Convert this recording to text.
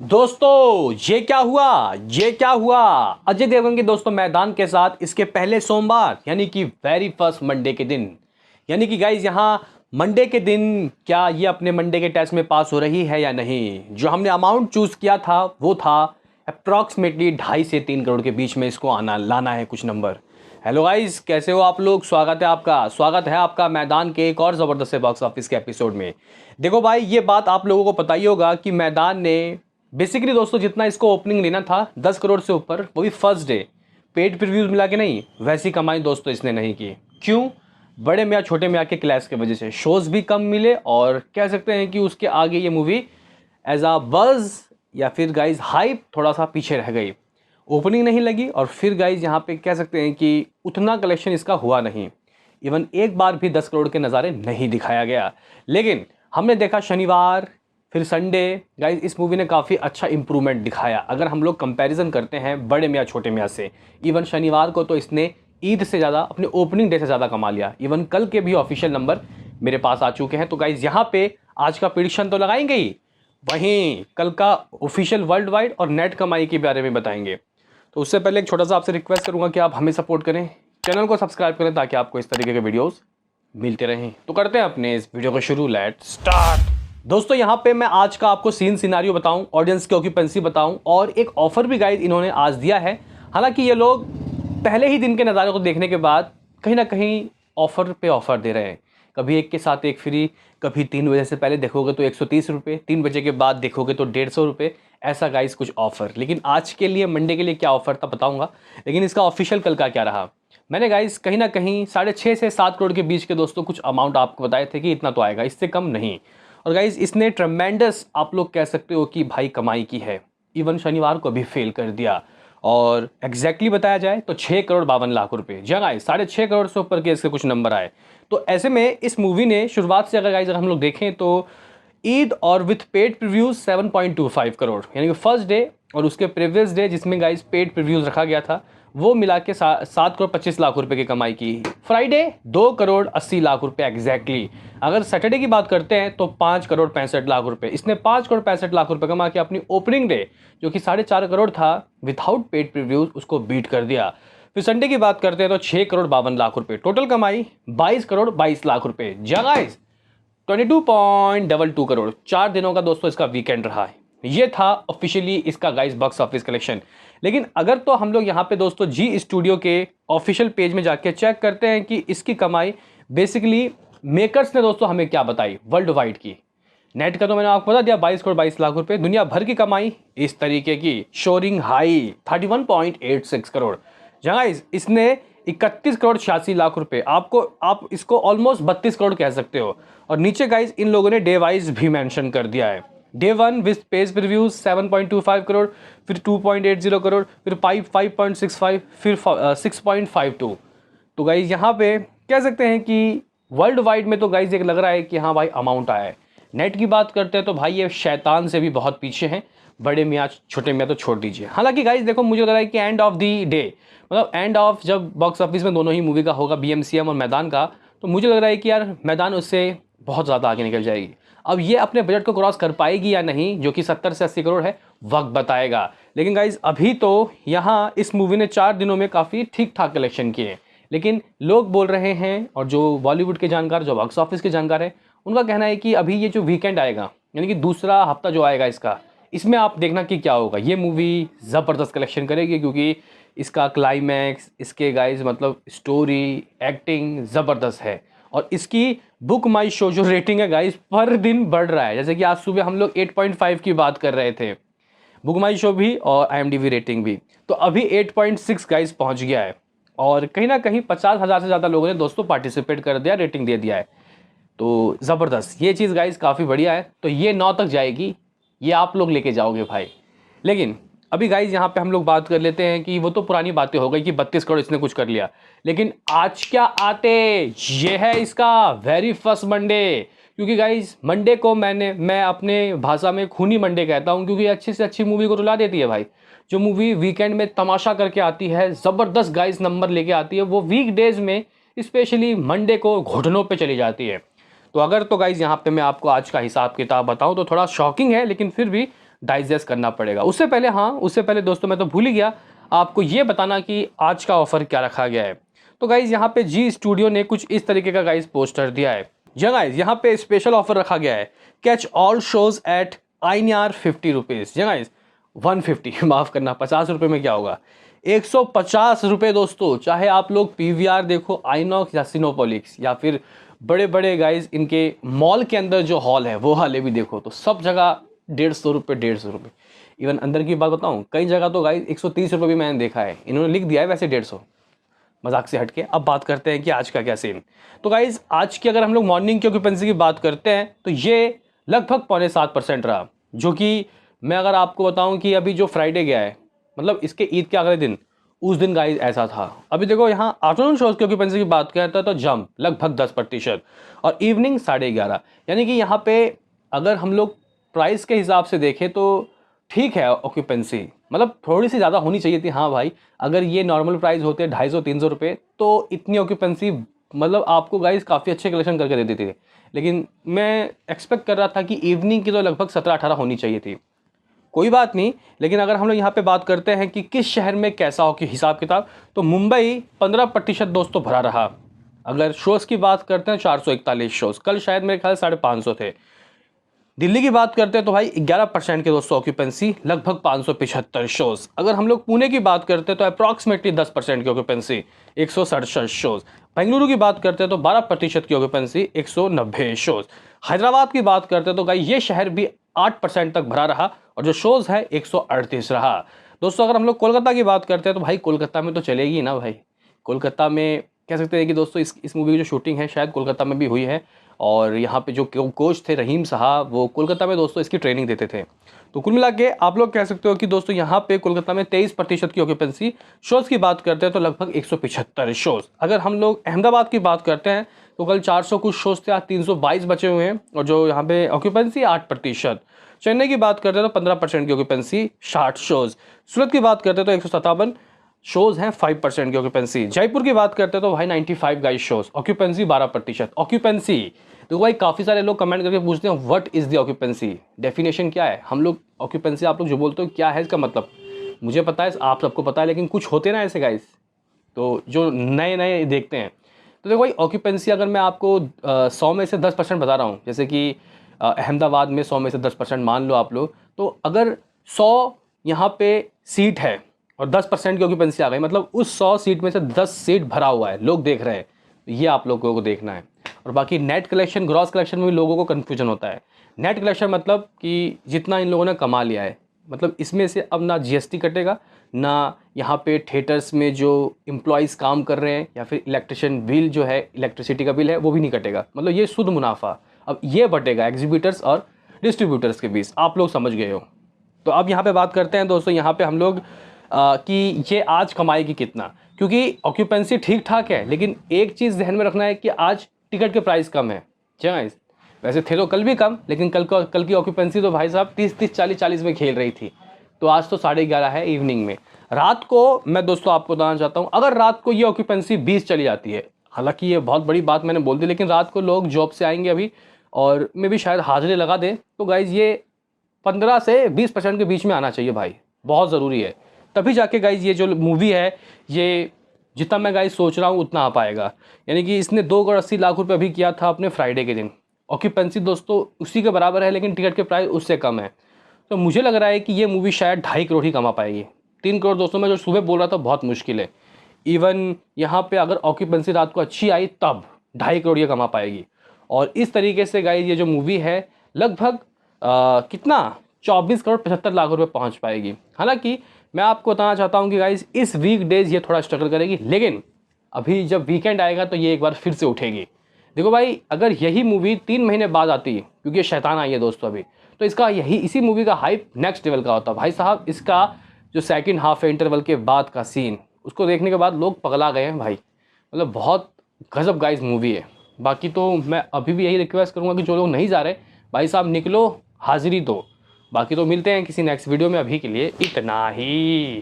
दोस्तों ये क्या हुआ अजय देवगन के दोस्तों मैदान के साथ इसके पहले सोमवार यानी कि वेरी फर्स्ट मंडे के दिन यानी कि गाइज यहाँ मंडे के दिन क्या ये अपने मंडे के टेस्ट में पास हो रही है या नहीं। जो हमने अमाउंट चूज किया था वो था अप्रॉक्सीमेटली 2.5 से 3 करोड़ के बीच में इसको आना लाना है कुछ नंबर। हेलो गाइज, कैसे हो आप लोग। स्वागत है आपका मैदान के एक और ज़बरदस्त से बॉक्स ऑफिस के एपिसोड में। देखो भाई, ये बात आप लोगों को पता ही होगा कि मैदान ने बेसिकली दोस्तों जितना इसको ओपनिंग लेना था 10 करोड़ से ऊपर, वो भी फर्स्ट डे पेड प्रीव्यूज मिला के नहीं, वैसी कमाई दोस्तों इसने नहीं की। क्यों? बड़े मियाँ छोटे मियाँ के क्लैश की वजह से शोज़ भी कम मिले और कह सकते हैं कि उसके आगे ये मूवी एज आ बज़ या फिर गाइज हाइप थोड़ा सा पीछे रह गई। ओपनिंग नहीं लगी और फिर गाइज यहाँ पे कह सकते हैं कि उतना कलेक्शन इसका हुआ नहीं। इवन एक बार भी 10 करोड़ के नज़ारे नहीं दिखाया गया। लेकिन हमने देखा शनिवार फिर संडे, गाइज इस मूवी ने काफ़ी अच्छा इंप्रूवमेंट दिखाया अगर हम लोग कंपैरिजन करते हैं बड़े मियाँ छोटे मियाँ से। इवन शनिवार को तो इसने ईद से ज़्यादा अपने ओपनिंग डे से ज़्यादा कमा लिया। इवन कल के भी ऑफिशियल नंबर मेरे पास आ चुके हैं। तो गाइज यहाँ पे आज का प्रेडिक्शन तो लगाएंगे ही, वहीं कल का ऑफिशियल वर्ल्ड वाइड और नेट कमाई के बारे में बताएंगे। तो उससे पहले एक छोटा सा आपसे रिक्वेस्ट करूँगा कि आप हमें सपोर्ट करें, चैनल को सब्सक्राइब करें ताकि आपको इस तरीके के वीडियोज़ मिलते रहें। तो करते हैं अपने इस वीडियो को शुरू। Let start. दोस्तों यहाँ पे मैं आज का आपको सीन सिनारियो बताऊं, ऑडियंस की ऑक्यूपेंसी बताऊं और एक ऑफर भी गाइड इन्होंने आज दिया है। हालांकि ये लोग पहले ही दिन के नज़ारे को देखने के बाद कहीं ना कहीं ऑफर पे ऑफर दे रहे हैं। कभी एक के साथ एक फ्री, कभी 3 बजे से पहले देखोगे तो 130 रुपये, 3 बजे के बाद देखोगे तो 150 रुपये, ऐसा गाइस कुछ ऑफर। लेकिन आज के लिए मंडे के लिए क्या ऑफर था बताऊँगा, लेकिन इसका ऑफिशियल कल का क्या रहा। मैंने गाइस कहीं ना कहीं 6.5 से 7 करोड़ के बीच के दोस्तों कुछ अमाउंट आपको बताए थे कि इतना तो आएगा, इससे कम नहीं। और गाइज इसने ट्रमेंडस आप लोग कह सकते हो कि भाई कमाई की है। इवन शनिवार को भी फेल कर दिया और एग्जैक्टली बताया जाए तो 6 करोड़ 52 लाख रुपए। जी गाइज 6.5 करोड़ से ऊपर के इसके कुछ नंबर आए। तो ऐसे में इस मूवी ने शुरुआत से अगर गाइज हम लोग देखें तो ईद और विथ पेड प्रीव्यूज 7.25 करोड़ यानी कि फर्स्ट डे और उसके प्रीवियस डे जिसमें गाइज पेड प्रीव्यूज रखा गया था वो मिला के 7 करोड़ 25 लाख रुपए की कमाई की। फ्राइडे 2 करोड़ 80 लाख रुपए एग्जैक्टली। अगर सैटरडे की बात करते हैं तो 5 करोड़ 65 लाख रुपए। इसने 5 करोड़ 65 लाख रुपए कमा के अपनी ओपनिंग डे जो कि 4.5 करोड़ था विदाउट पेड प्रीव्यूज उसको बीट कर दिया। फिर संडे की बात करते हैं तो 6 करोड़ 52 लाख रुपए टोटल कमाई, 22 करोड़ 22 लाख रुपए। गाइस 22.22 करोड़ 4 दिनों का दोस्तों इसका वीकेंड रहा है। ये था ऑफिशियली इसका गाइस बॉक्स ऑफिस कलेक्शन। लेकिन अगर तो हम लोग यहाँ पे दोस्तों जी स्टूडियो के ऑफिशियल पेज में जाके चेक करते हैं कि इसकी कमाई बेसिकली मेकर्स ने दोस्तों हमें क्या बताई वर्ल्ड वाइड की। नेट का तो मैंने आपको बता दिया 22 करोड़ 22 लाख रुपए। दुनिया भर की कमाई इस तरीके की शोरिंग हाई 31.86 करोड़। जहाँ इसने 31 करोड़ 86 लाख रुपए, आप इसको ऑलमोस्ट 32 करोड़ कह सकते हो। और नीचे गाइज इन लोगों ने डे वाइज भी मेंशन कर दिया है। Day 1 with page previews 7.25 crore, फिर 2.80 करोड़, फिर 5.65, फिर 6.52। तो गाइज यहाँ पे कह सकते हैं कि वर्ल्ड वाइड में तो गाइज एक लग रहा है कि हाँ भाई अमाउंट आया है। नेट की बात करते हैं तो भाई ये शैतान से भी बहुत पीछे हैं। बड़े मियाँ छोटे मियाँ तो छोड़ दीजिए। हालांकि गाइज देखो मुझे लग रहा है कि एंड ऑफ दी डे मतलब एंड ऑफ जब बॉक्स ऑफिस में दोनों ही मूवी का होगा BMCM और मैदान का, तो मुझे लग रहा है कि यार मैदान उससे बहुत ज़्यादा आगे निकल जाएगी। अब ये अपने बजट को क्रॉस कर पाएगी या नहीं, जो कि 70 से 80 करोड़ है, वक्त बताएगा। लेकिन गाइज अभी तो यहाँ इस मूवी ने 4 दिनों में काफ़ी ठीक ठाक कलेक्शन किए। लेकिन लोग बोल रहे हैं और जो बॉलीवुड के जानकार, जो बॉक्स ऑफिस के जानकार हैं, उनका कहना है कि अभी ये जो वीकेंड आएगा यानी कि दूसरा हफ्ता जो आएगा इसका, इसमें आप देखना कि क्या होगा। ये मूवी ज़बरदस्त कलेक्शन करेगी क्योंकि इसका क्लाइमैक्स, इसके गाइज मतलब स्टोरी, एक्टिंग ज़बरदस्त है। और इसकी बुक माई शो जो रेटिंग है गाइज पर दिन बढ़ रहा है। जैसे कि आज सुबह हम लोग 8.5 की बात कर रहे थे, बुक माई शो भी और IMDb रेटिंग भी, तो अभी 8.6 गाइज पहुंच गया है। और कहीं ना कहीं 50,000 से ज़्यादा लोगों ने दोस्तों पार्टिसिपेट कर दिया, रेटिंग दे दिया है। तो ज़बरदस्त ये चीज़ गाइज काफ़ी बढ़िया है। तो ये 9 तक जाएगी, ये आप लोग लेके जाओगे भाई। लेकिन अभी गाइज यहाँ पे हम लोग बात कर लेते हैं कि वो तो पुरानी बातें हो गई कि 32 करोड़ इसने कुछ कर लिया। लेकिन आज क्या आते, ये है इसका वेरी फर्स्ट मंडे। क्योंकि गाइज मंडे को मैं अपने भाषा में खूनी मंडे कहता हूँ, क्योंकि अच्छी से अच्छी मूवी को रुला देती है भाई। जो मूवी वीकेंड में तमाशा करके आती है, ज़बरदस्त गाइज नंबर लेके आती है, वो वीक डेज में स्पेशली मंडे को घुटनों पे चली जाती है। तो अगर तो गाइज यहाँ पे मैं आपको आज का हिसाब किताब बताऊँ तो थोड़ा शॉकिंग है, लेकिन फिर भी डाइजेस्ट करना पड़ेगा। उससे पहले दोस्तों मैं तो भूल ही गया आपको ये बताना कि आज का ऑफर क्या रखा गया है। तो गाइज यहाँ पे जी स्टूडियो ने कुछ इस तरीके का गाइज पोस्टर दिया है। जी गाइज यहाँ पे स्पेशल ऑफर रखा गया है, catch all shows at INR 50 rupees. जी गाइज 150 माफ करना, 50 रुपये में क्या होगा, 150 रुपये दोस्तों। चाहे आप लोग PVR देखो, आइनॉक्स या सिनेपोलिक्स या फिर बड़े बड़े गाइज इनके मॉल के अंदर जो हॉल है वो वाले भी देखो, तो सब जगह 150 रुपये 150 रुपये। इवन अंदर की बात बताऊं, कई जगह तो गाइज 130 रुपये भी मैंने देखा है, इन्होंने लिख दिया है वैसे 150। मजाक से हटके अब बात करते हैं कि आज का क्या सीन। तो गाइज आज की अगर हम लोग मॉर्निंग की ऑक्यूपेंसी की बात करते हैं तो ये लगभग 6.25% रहा, जो कि मैं अगर आपको बताऊं कि अभी जो फ्राइडे गया है, मतलब इसके ईद के अगले दिन, उस दिन गाइज ऐसा था। अभी देखो यहाँ आफ्टरनून शोज की ऑक्यूपेंसी की बात करते हैं तो जंप लगभग 10% और इवनिंग 11:30, यानी कि यहाँ पे अगर हम लोग प्राइस के हिसाब से देखें तो ठीक है ऑक्यूपेंसी, मतलब थोड़ी सी ज़्यादा होनी चाहिए थी। हाँ भाई, अगर ये नॉर्मल प्राइस होते 250-300 रुपये तो इतनी ऑक्यूपेंसी मतलब आपको गाइस काफ़ी अच्छे कलेक्शन करके दे देती थी, लेकिन मैं एक्सपेक्ट कर रहा था कि इवनिंग की तो लगभग 17-18 होनी चाहिए थी। कोई बात नहीं, लेकिन अगर हम लोग यहाँ पे बात करते हैं कि किस शहर में कैसा हो कि हिसाब किताब, तो मुंबई 15% दोस्तों भरा रहा। अगर शोज़ की बात करते हैं 441 शोज़, कल शायद मेरे ख्याल 550 थे। दिल्ली की बात करते हैं तो भाई 11% के दोस्तों ऑक्यूपेंसी, लगभग 575 शोज़। अगर हम लोग पुणे की बात करते हैं तो अप्रॉक्सीमेटली 10% की ऑक्यूपेंसी, 167 शोज़। बेंगलुरु की बात करते हैं तो 12% की ऑक्यूपेंसी, 190 शोज़। हैदराबाद की बात करते हैं तो भाई ये शहर भी 8% तक भरा रहा और जो शोज़ है 138 रहा। दोस्तों अगर हम लोग कोलकाता की बात करते हैं तो भाई कोलकाता में तो चलेगी ना भाई। कोलकाता में कह सकते हैं कि दोस्तों इस मूवी की जो शूटिंग है शायद कोलकाता में भी हुई है, और यहाँ पे जो कोच थे रहीम साहब, वो कोलकाता में दोस्तों इसकी ट्रेनिंग देते थे। तो कुल मिला के आप लोग कह सकते हो कि दोस्तों यहाँ पे कोलकाता में 23% की ऑक्यूपेंसी। शोज़ की बात करते हैं तो लगभग 175 शोज़। अगर हम लोग अहमदाबाद की बात करते हैं तो कल 400 कुछ शोज़ थे, आज 322 बचे हुए हैं और जो यहाँ पे ऑक्यूपेंसी 8%। चेन्नई की बात करते हैं तो 15% की ऑक्यूपेंसी, 60 शोज़। सूरत की बात करते हैं तो 157 शोज़ हैं, 5% की ऑक्यूपेंसी। जयपुर की बात करते हैं तो भाई 95 गाइस शोज़, ऑक्यूपेंसी 12%। ऑक्यूपेंसी तो भाई काफ़ी सारे लोग कमेंट करके पूछते हैं what is the occupancy, definition क्या है। हम लोग ऑक्यूपेंसी आप लोग जो बोलते हो क्या है इसका मतलब, मुझे पता है, आप सबको पता है, लेकिन कुछ होते ना ऐसे गाइस तो जो नए नए देखते हैं। तो देखो भाई ऑक्यूपेंसी अगर मैं आपको 100 में से 10% बता रहा हूँ, जैसे कि अहमदाबाद में 100 में से 10% मान लो आप लोग, तो अगर 100 यहाँ पे सीट है और 10% की ऑक्यूपेंसी आ गई, मतलब उस 100 सीट में से 10 सीट भरा हुआ है, लोग देख रहे हैं, तो ये आप लोगों को देखना है। और बाकी नेट कलेक्शन ग्रॉस कलेक्शन में भी लोगों को कन्फ्यूजन होता है। नेट कलेक्शन मतलब कि जितना इन लोगों ने कमा लिया है, मतलब इसमें से अब ना GST कटेगा, ना यहाँ पे थिएटर्स में जो एम्प्लॉयज़ काम कर रहे हैं या फिर इलेक्ट्रिशियन बिल जो है, इलेक्ट्रिसिटी का बिल है, वो भी नहीं कटेगा। मतलब ये शुद्ध मुनाफा अब ये बटेगा एग्जीबिटर्स और डिस्ट्रीब्यूटर्स के बीच, आप लोग समझ गए हो। तो अब यहाँ पे बात करते हैं दोस्तों, यहाँ पे हम लोग कि ये आज कमाएगी कितना, क्योंकि ऑक्यूपेंसी ठीक ठाक है, लेकिन एक चीज़ ध्यान में रखना है कि आज टिकट के प्राइस कम है। जी, वैसे थे तो कल भी कम, लेकिन कल की ऑक्यूपेंसी तो भाई साहब 30-30, 40-40 में खेल रही थी, तो आज तो 11:30 है इवनिंग में। रात को मैं दोस्तों आपको बताना चाहता हूँ, अगर रात को ये ऑक्यूपेंसी 20 चली जाती है, हालांकि ये बहुत बड़ी बात मैंने बोल दी, लेकिन रात को लोग जॉब से आएंगे अभी और मैं भी शायद हाजिरी लगा दें, तो गाइज़ ये 15 से 20% के बीच में आना चाहिए भाई, बहुत ज़रूरी है। तभी जाके गाइज़ ये जो मूवी है, ये जितना मैं गाइस सोच रहा हूँ उतना आ पाएगा। यानी कि इसने 2,80,00,000 रुपये अभी किया था अपने फ्राइडे के दिन। ऑक्यूपेंसी दोस्तों उसी के बराबर है, लेकिन टिकट के प्राइस उससे कम है। तो मुझे लग रहा है कि ये मूवी शायद 2.5 करोड़ ही कमा पाएगी। 3 करोड़ दोस्तों मैं जो सुबह बोल रहा था बहुत मुश्किल है। इवन यहाँ पे अगर ऑक्यूपेंसी रात को अच्छी आई तब 2.5 करोड़ ये कमा पाएगी। और इस तरीके से गाइस ये जो मूवी है लगभग कितना 24 करोड़ 75 लाख रुपये पहुँच पाएगी। हालाँकि मैं आपको बताना चाहता हूँ कि गाइस इस वीक डेज ये थोड़ा स्ट्रगल करेगी, लेकिन अभी जब वीकेंड आएगा तो ये एक बार फिर से उठेगी। देखो भाई अगर यही मूवी 3 महीने बाद आती, क्योंकि ये शैतान आई है दोस्तों अभी, तो इसका इसी मूवी का हाइप नेक्स्ट लेवल का होता भाई साहब। इसका जो सेकंड हाफ है इंटरवल के बाद का सीन, उसको देखने के बाद लोग पगला गए हैं भाई, मतलब बहुत गजब गाइस मूवी है। बाकी तो मैं अभी भी यही रिक्वेस्ट करूँगा कि जो लोग नहीं जा रहे भाई साहब निकलो, हाजिरी दो। बाकी तो मिलते हैं किसी नेक्स्ट वीडियो में, अभी के लिए इतना ही।